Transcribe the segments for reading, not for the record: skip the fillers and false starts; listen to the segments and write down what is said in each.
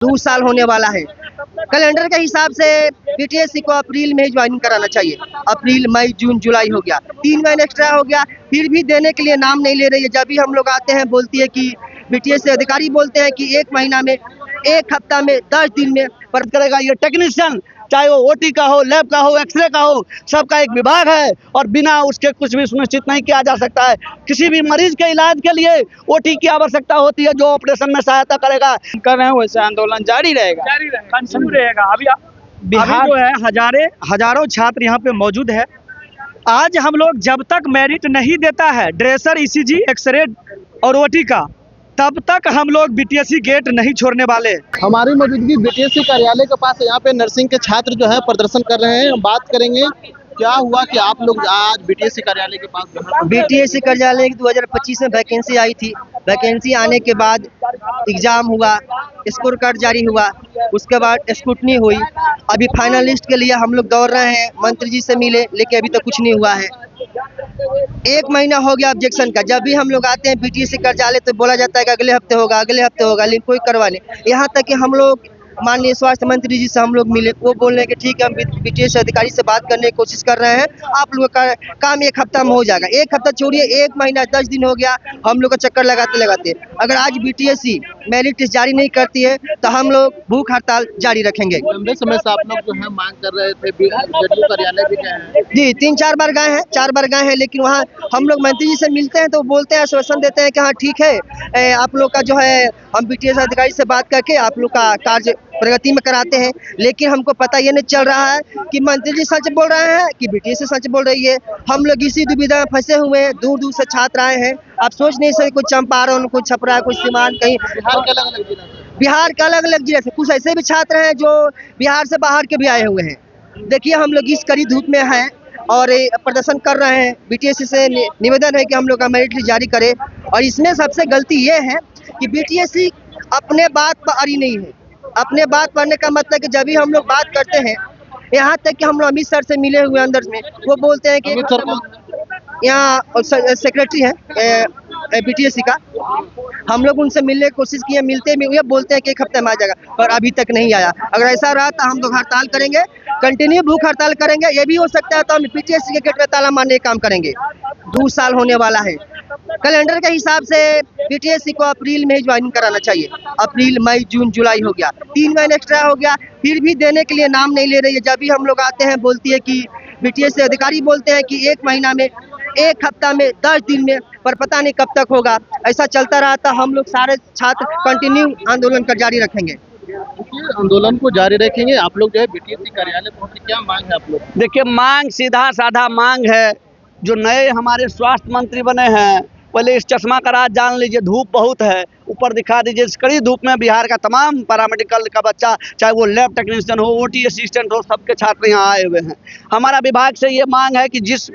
2 साल होने वाला है। कैलेंडर के हिसाब से बीटीएससी को अप्रैल में ही ज्वाइनिंग कराना चाहिए। अप्रैल, मई, जून, जुलाई हो गया, 3 महीने एक्स्ट्रा हो गया, फिर भी देने के लिए नाम नहीं ले रही है। जब भी हम लोग आते हैं बोलती है कि बीटीएससी अधिकारी बोलते हैं कि 1 महीना में, 1 हफ्ता में, 10 दिन में पर करेगा। ये टेक्नीशियन चाहे वो ओटी का हो, लैब का हो, एक्सरे का हो, सबका एक विभाग है और बिना उसके कुछ भी सुनिश्चित नहीं किया जा सकता है। किसी भी मरीज के इलाज के लिए ओटी की आवश्यकता होती है जो ऑपरेशन में सहायता करेगा। कर रहे हैं वैसे आंदोलन जारी रहेगा, कंटिन्यू रहेगा। अभी बिहार जो है हजारों छात्र यहाँ पे मौजूद है। आज हम लोग जब तक मेरिट नहीं देता है ड्रेसर, ईसीजी, एक्सरे और ओटी का, तब तक हम लोग बीटीएससी गेट नहीं छोड़ने वाले। हमारी मौजूदगी बीटीएससी कार्यालय के पास है। यहाँ पे नर्सिंग के छात्र जो है प्रदर्शन कर रहे हैं। हम बात करेंगे क्या हुआ कि आप लोग आज बीटीएससी कार्यालय के पास। बीटीएससी कार्यालय 2025 में वैकेंसी आई थी। वैकेंसी आने के बाद एग्जाम हुआ, स्कोर कार्ड जारी हुआ, उसके बाद स्क्रूटनी हुई। अभी फाइनल लिस्ट के लिए हम लोग दौड़ रहे हैं, मंत्री जी से मिले लेकिन अभी तक कुछ नहीं हुआ है। 1 महीना हो गया ऑब्जेक्शन का। जब भी हम लोग आते हैं बीटीएससी कार्यालय तो बोला जाता है कि अगले हफ्ते होगा, अगले हफ्ते होगा, लेकिन कोई करवा नहीं। यहाँ तक कि हम लोग माननीय स्वास्थ्य मंत्री जी से हम लोग मिले, वो बोल रहे हैं कि ठीक है, हम बीटीएससी अधिकारी से बात करने की कोशिश कर रहे हैं, आप लोगों का काम 1 हफ्ता में हो जाएगा। 1 हफ्ता छोड़िए, 1 महीना 10 दिन हो गया हम लोग का चक्कर लगाते लगाते। अगर आज बीटीएससी मेरिट लिस्ट जारी नहीं करती है तो हम लोग भूख हड़ताल जारी रखेंगे। लंबे समय से आप लोग जो है मांग कर रहे थे, जदयू कार्यालय भी गए हैं जी, 3-4 बार गए हैं, 4 बार गए हैं, लेकिन वहाँ हम लोग मंत्री जी से मिलते हैं तो बोलते हैं, आश्वासन देते हैं कि हाँ ठीक है, आप लोग का जो है हम बीटीएससी अधिकारी से बात करके आप लोग का कार्य प्रगति में कराते हैं। लेकिन हमको पता ये नहीं चल रहा है कि मंत्री जी सच बोल रहे हैं कि बीटीएससी सच बोल रही है। हम लोग इसी दुविधा में फंसे हुए हैं। दूर दूर से छात्र आए हैं। आप सोच नहीं सकते, कुछ चंपारण, कुछ छपरा, कुछ सीवान, कहीं बिहार के अलग अलग जिले से कुछ ऐसे भी छात्र हैं जो बिहार से बाहर के भी आए हुए हैं। देखिए, हम लोग इस कड़ी धूप में हैं और प्रदर्शन कर रहे हैं। बीटीएससी से निवेदन है कि हम लोग का मेरिट लिस्ट जारी करे। और इसमें सबसे गलती ये है कि बीटीएससी अपने बात पर अड़ी नहीं है। अपने बात पढ़ने का मतलब कि जब भी हम लोग बात करते हैं, यहाँ तक कि हम लोग अमित सर से मिले हुए अंदर में, वो बोलते हैं कि यहाँ सेक्रेटरी है बीटीएससी का, हम लोग उनसे मिलने की कोशिश किए, मिलते भी हुए, बोलते हैं कि 1 हफ्ते में आ जाएगा, पर अभी तक नहीं आया। अगर ऐसा रहा तो हम लोग हड़ताल करेंगे, कंटिन्यू भूख हड़ताल करेंगे। ये भी हो सकता है तो हम बीटीएससी के गेट में ताला मारने का काम करेंगे। 2 साल होने वाला है। कैलेंडर के हिसाब से बीटीएससी को अप्रैल में ही ज्वाइनिंग कराना चाहिए। अप्रैल, मई, जून, जुलाई हो गया, 3 महीने एक्स्ट्रा हो गया, फिर भी देने के लिए नाम नहीं ले रही है। जब भी हम लोग आते हैं बोलती है कि बीटीएससी अधिकारी बोलते हैं कि 1 महीना में, 1 हफ्ता में, 10 दिन में, पर पता नहीं कब तक होगा। ऐसा चलता रहा तो हम लोग सारे छात्र कंटिन्यू आंदोलन कर जारी रखेंगे। आंदोलन को जारी रखेंगे। आप लोग जो है बीटीएससी कार्यालय पहुंचे, क्या मांग है आप लोग? देखिए, मांग सीधा साधा मांग है। जो नए हमारे स्वास्थ्य मंत्री बने हैं, पहले इस चश्मा का राज जान लीजिए। धूप बहुत है, ऊपर दिखा दीजिए। इस कड़ी धूप में बिहार का तमाम पैरामेडिकल का बच्चा, चाहे वो लैब टेक्नीशियन हो, ओटी असिस्टेंट हो, सबके छात्र यहाँ आए हुए हैं। हमारा विभाग से ये मांग है कि जिस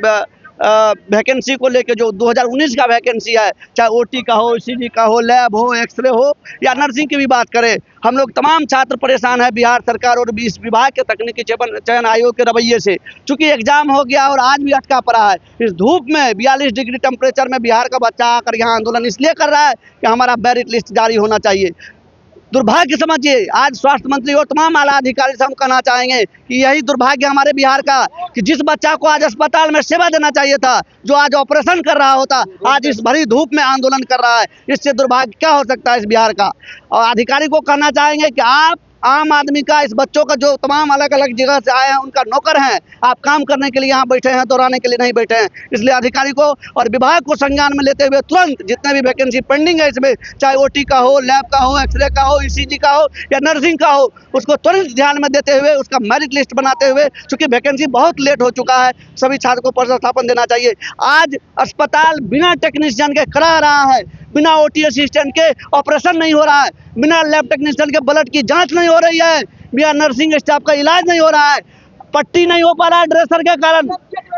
वैकेंसी को लेके जो 2019 का वैकेंसी है, चाहे ओटी का हो, ईसीजी का हो, लैब हो, एक्सरे हो या नर्सिंग की भी बात करें, हम लोग तमाम छात्र परेशान है बिहार सरकार और इस विभाग के तकनीकी चयन आयोग के रवैये से। चूंकि एग्जाम हो गया और आज भी अटका पड़ा है। इस धूप में 42 डिग्री टेम्परेचर में बिहार का बच्चा आकर यहाँ आंदोलन इसलिए कर रहा है कि हमारा मेरिट लिस्ट जारी होना चाहिए। दुर्भाग्य समझिए, आज स्वास्थ्य मंत्री और तमाम आला अधिकारी से हम कहना चाहेंगे कि यही दुर्भाग्य हमारे बिहार का कि जिस बच्चा को आज अस्पताल में सेवा देना चाहिए था, जो आज ऑपरेशन कर रहा होता, आज इस भरी धूप में आंदोलन कर रहा है। इससे दुर्भाग्य क्या हो सकता है इस बिहार का। और अधिकारी को कहना चाहेंगे कि आप आम आदमी का, इस बच्चों का जो तमाम अलग अलग जगह से आए हैं, उनका नौकर हैं। आप काम करने के लिए यहाँ बैठे हैं, दोहराने के लिए नहीं बैठे हैं। इसलिए अधिकारी को और विभाग को संज्ञान में लेते हुए तुरंत जितने भी वैकेंसी पेंडिंग है इसमें, चाहे ओटी का हो, लैब का हो, एक्सरे का हो, ईसीजी का हो या नर्सिंग का हो, उसको तुरंत ध्यान में देते हुए उसका मेरिट लिस्ट बनाते हुए, चूंकि वैकेंसी बहुत लेट हो चुका है, सभी छात्र को पदस्थापन देना चाहिए। आज अस्पताल बिना टेक्नीशियन के करा रहा है, बिना ओटी असिस्टेंट के ऑपरेशन नहीं हो रहा है, बिना लैब टेक्नीशियन के ब्लड की जांच नहीं हो रही है, बिना नर्सिंग स्टाफ का इलाज नहीं हो रहा है, पट्टी नहीं हो पा रहा है ड्रेसर के कारण।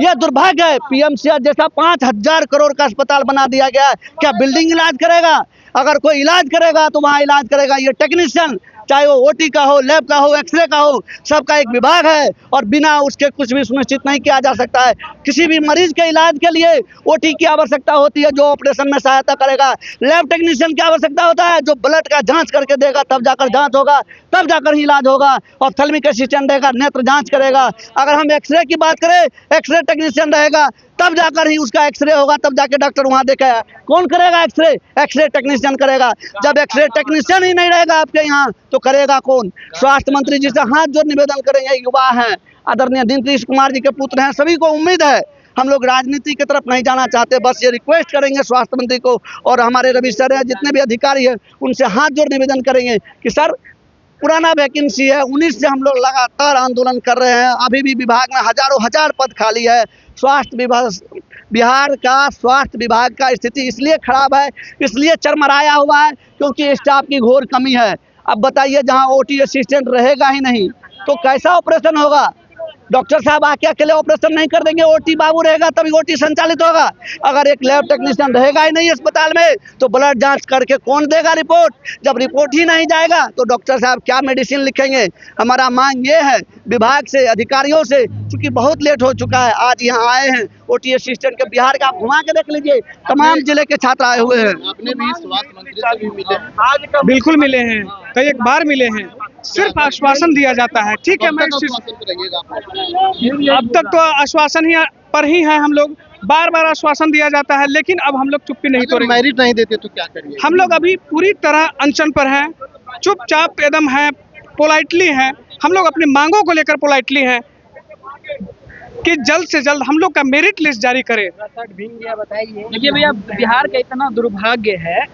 यह दुर्भाग्य है। पीएमसीएच जैसा 5000 करोड़ का अस्पताल बना दिया गया है, क्या बिल्डिंग इलाज करेगा? अगर कोई इलाज करेगा तो वहाँ इलाज करेगा ये टेक्नीशियन। चाहे वो ओटी का हो, लैब का हो, एक्सरे का हो, सबका एक विभाग है और बिना उसके कुछ भी सुनिश्चित नहीं किया जा सकता है। किसी भी मरीज के इलाज के लिए ओटी की आवश्यकता होती है जो ऑपरेशन में सहायता करेगा, लैब टेक्नीशियन की आवश्यकता होता है जो ब्लड का जांच करके देगा, तब जाकर जांच होगा, तब जाकर ही इलाज होगा, और ऑप्थेल्मिक असिस्टेंट रहेगा, नेत्र जांच करेगा। अगर हम एक्सरे की बात करें, एक्सरे टेक्नीशियन रहेगा, तब जाकर ही उसका एक्सरे होगा, तब जाके डॉक्टर वहां देखेगा। कौन करेगा एक्सरे? एक्सरे टेक्नीशियन करेगा। जब एक्सरे टेक्नीशियन ही नहीं रहेगा आपके यहाँ तो करेगा कौन? स्वास्थ्य मंत्री जी से हाथ जोड़ निवेदन करेंगे, युवा हैं, आदरणीय नीतीश कुमार जी के पुत्र हैं, सभी को उम्मीद है, हम लोग राजनीति की तरफ नहीं जाना चाहते, बस ये रिक्वेस्ट करेंगे स्वास्थ्य मंत्री को और हमारे रवि सर हैं, जितने भी अधिकारी हैं उनसे हाथ जोड़ निवेदन करेंगे कि सर पुराना वैकेंसी है, 19 से हम लोग लगातार आंदोलन कर रहे हैं, अभी भी विभाग में हजारों हजार पद खाली है। स्वास्थ्य विभाग, बिहार का स्वास्थ्य विभाग का स्थिति इसलिए खराब है, इसलिए चरमराया हुआ है क्योंकि स्टाफ की घोर कमी है। अब बताइए, जहां ओटी असिस्टेंट रहेगा ही नहीं तो कैसा ऑपरेशन होगा? डॉक्टर साहब आके अकेले ऑपरेशन नहीं कर देंगे, ओटी बाबू रहेगा तभी ओटी संचालित होगा। अगर एक लैब टेक्नीशियन रहेगा ही नहीं अस्पताल में तो ब्लड जांच करके कौन देगा रिपोर्ट? जब रिपोर्ट ही नहीं जाएगा तो डॉक्टर साहब क्या मेडिसिन लिखेंगे? हमारा मांग ये है विभाग से, अधिकारियों से, क्योंकि बहुत लेट हो चुका है। आज यहाँ आए हैं ओटी असिस्टेंट के बिहार का, आप घुमा के देख लीजिए, तमाम जिले के छात्र आए हुए हैं। आपने भी स्वास्थ्य मंत्री से भी मिले? बिल्कुल मिले हैं, कई एक बार मिले हैं, सिर्फ आश्वासन दिया जाता है। ठीक है, मैं अब तक तो आश्वासन ही पर ही है, हम लोग बार बार आश्वासन दिया जाता है, लेकिन अब हम लोग चुप्पी नहीं तोड़ेंगे। मेरिट नहीं देते तो क्या करिए? हम लोग अभी पूरी तरह अनशन पर हैं, चुपचाप एकदम हैं, पोलाइटली हैं। हम लोग अपनी मांगों को लेकर पोलाइटली हैं कि जल्द से जल्द हम लोग का मेरिट लिस्ट जारी करें। देखिए भैया, बिहार का इतना दुर्भाग्य है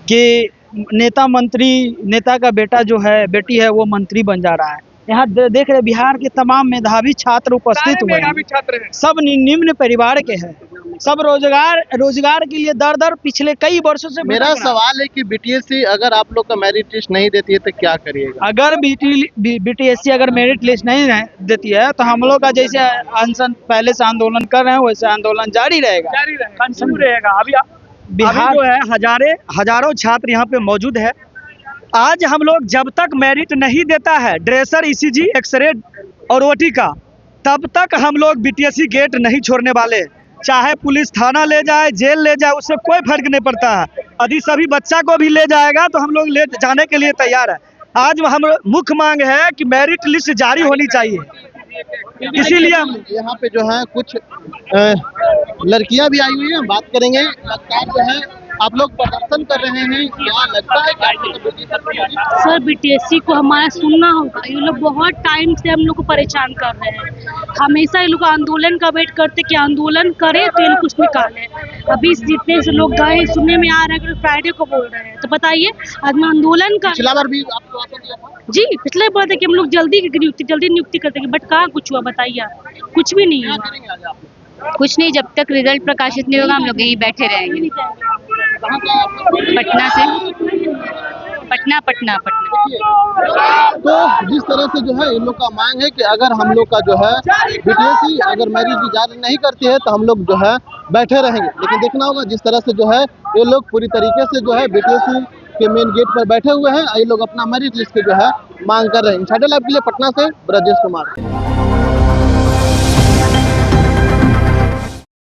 कि नेता का बेटा जो है, बेटी है, वो मंत्री बन जा रहा है। यहाँ देख रहे बिहार के तमाम मेधावी छात्र उपस्थित हुए हैं, सब निम्न परिवार के हैं, सब रोजगार के लिए दर दर पिछले कई वर्षों से। मेरा सवाल है कि बीटीएससी अगर आप लोग का मेरिट लिस्ट नहीं देती है तो क्या करिएगा? अगर बीटीएससी अगर मेरिट लिस्ट नहीं देती है तो हम लोग का जैसे अनशन पहले से आंदोलन कर रहे हैं वैसे आंदोलन जारी रहेगा, कंटिन्यू रहेगा। अभी बिहार जो है हजारों छात्र यहाँ पे मौजूद है। आज हम लोग जब तक मेरिट नहीं देता है ड्रेसर, ईसीजी, एक्सरे और ओटी का, तब तक हम लोग बीटीएससी गेट नहीं छोड़ने वाले। चाहे पुलिस थाना ले जाए, जेल ले जाए, उससे कोई फर्क नहीं पड़ता है। यदि सभी बच्चा को भी ले जाएगा तो हम लोग ले जाने के लिए तैयार है। आज हम मुख्य मांग है कि मेरिट लिस्ट जारी होनी चाहिए। इसीलिए हम यहाँ पे जो है कुछ लड़कियां भी आई हुई हैं, बात करेंगे। लगता है जो है आप लोग प्रदर्शन कर रहे हैं, क्या लगता है सर बीटीएससी को हमारा सुनना होगा। ये लोग बहुत टाइम से हम लोग को परेशान कर रहे हैं, हमेशा ये लोग आंदोलन का वेट करते कि आंदोलन करे तो ये लोग कुछ निकाले। अभी जितने से लोग गए सुनने में आ रहा है कि फ्राइडे को बोल रहे हैं, तो बताइए आज आंदोलन का। पिछला बार भी आपको दिया था? जी पिछले बार था कि हम लोग जल्दी नियुक्ति करते हैं, बट कहाँ कुछ हुआ बताइए आप? कुछ भी नहीं हुआ। कुछ नहीं, जब तक रिजल्ट प्रकाशित नहीं होगा हम लोग यहीं बैठे रहेंगे। पटना से पटना। तो जिस तरह से जो है इन लोग का मांग है कि अगर हम लोग का जो है बीटीएससी अगर मेरिट जारी नहीं करती है तो हम लोग जो है बैठे रहेंगे। लेकिन देखना होगा जिस तरह से जो है ये लोग पूरी तरीके से जो है बीटीएससी के मेन गेट पर बैठे हुए हैं, ये लोग अपना मेरिट लिस्ट के जो है मांग कर रहे हैं। इनसाइडर लाइव के लिए पटना से ब्रजेश कुमार।